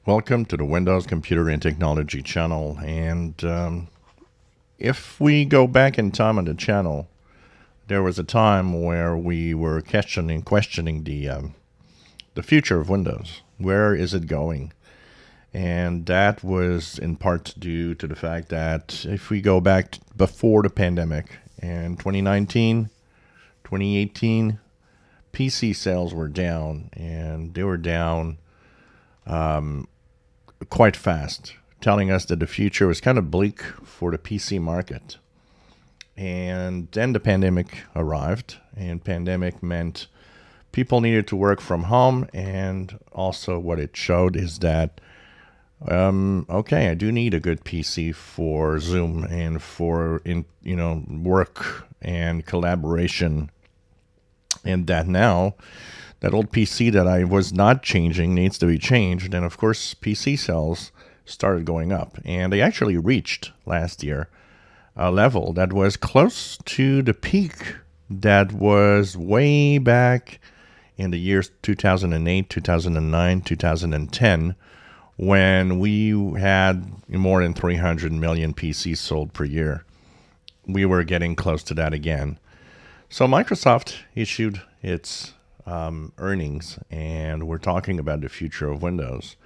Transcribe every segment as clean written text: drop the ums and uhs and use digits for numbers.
Welcome to the Windows Computer and Technology channel. And if we go back in time on the channel, there was a time where we were questioning the future of Windows. Where is it going? And that was in part due to the fact that if we go back before the pandemic in 2019, 2018, PC sales were down, and they were down quite fast, telling us that the future was kind of bleak for the PC market. And then the pandemic arrived, and pandemic meant people needed to work from home. And also, what it showed is that okay, I do need a good PC for Zoom and for work and collaboration, and that now that old PC that I was not changing needs to be changed. And of course, PC sales started going up, and they actually reached last year a level that was close to the peak that was way back in the years 2008, 2009, 2010, when we had more than 300 million PCs sold per year. We were getting close to that again. So Microsoft issued its earnings, and we're talking about the future of Windows.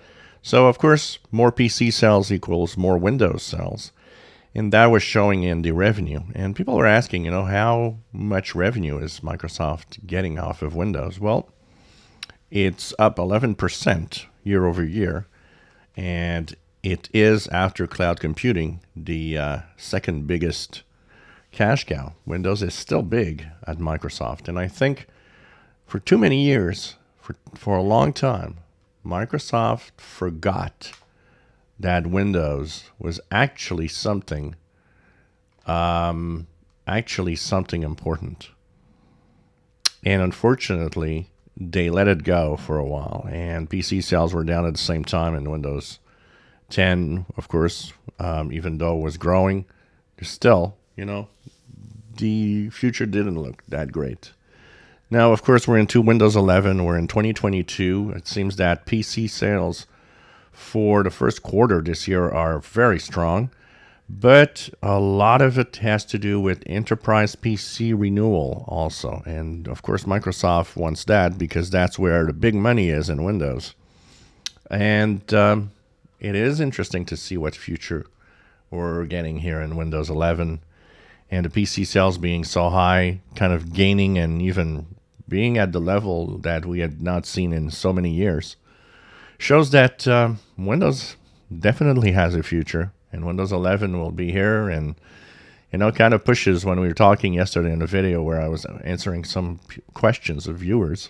So, of course, more PC sales equals more Windows sales. And that was showing in the revenue. And people are asking, how much revenue is Microsoft getting off of Windows? Well, it's up 11% year over year. And it is, after cloud computing, the second biggest cash cow. Windows is still big at Microsoft. And I think for too many years, for a long time, Microsoft forgot that Windows was actually something important. And unfortunately, they let it go for a while, and PC sales were down at the same time, and Windows 10, of course, even though it was growing, still, the future didn't look that great. Now, of course, we're into Windows 11. We're in 2022. It seems that PC sales for the first quarter this year are very strong, but a lot of it has to do with enterprise PC renewal also. And of course, Microsoft wants that because that's where the big money is in Windows. And it is interesting to see what future we're getting here in Windows 11. And the PC sales being so high, kind of gaining and even being at the level that we had not seen in so many years, shows that Windows definitely has a future, and Windows 11 will be here. And kind of pushes, when we were talking yesterday in the video where I was answering some questions of viewers,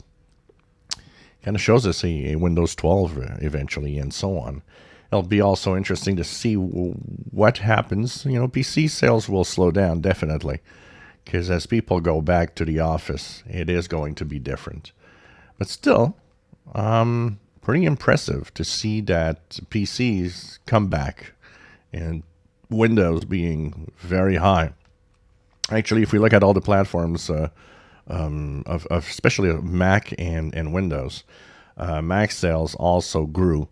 kind of shows us a Windows 12 eventually, and so on. It'll be also interesting to see what happens. PC sales will slow down, definitely, because as people go back to the office, it is going to be different. But still, pretty impressive to see that PCs come back and Windows being very high. Actually, if we look at all the platforms of especially Mac and Windows, Mac sales also grew.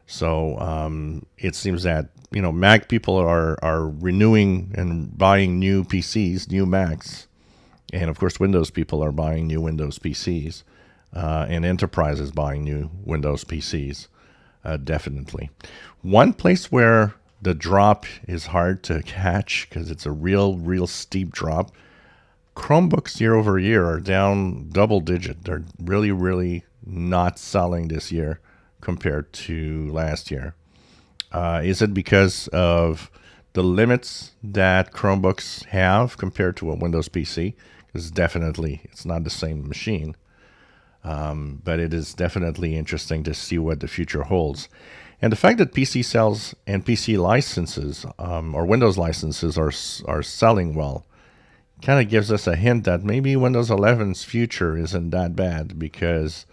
So it seems that Mac people are renewing and buying new PCs, new Macs, and of course Windows people are buying new Windows PCs, and enterprises buying new Windows PCs. Definitely, one place where the drop is hard to catch because it's a real steep drop. Chromebooks year over year are down double digit. They're really not selling this year compared to last year. Is it because of the limits that Chromebooks have compared to a Windows PC? Because definitely it's not the same machine. But it is definitely interesting to see what the future holds. And the fact that PC sales and PC licenses or Windows licenses are selling well kind of gives us a hint that maybe Windows 11's future isn't that bad, because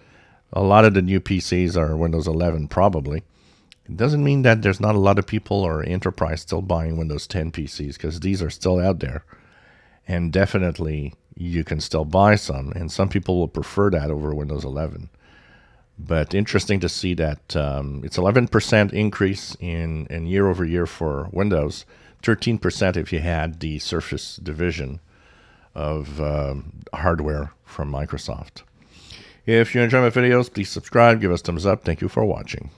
a lot of the new PCs are Windows 11 probably. It doesn't mean that there's not a lot of people or enterprise still buying Windows 10 PCs, because these are still out there. And definitely you can still buy some, and some people will prefer that over Windows 11. But interesting to see that it's 11% increase in year over year for Windows, 13% if you had the Surface division of hardware from Microsoft. If you enjoy my videos, please subscribe, give us thumbs up. Thank you for watching.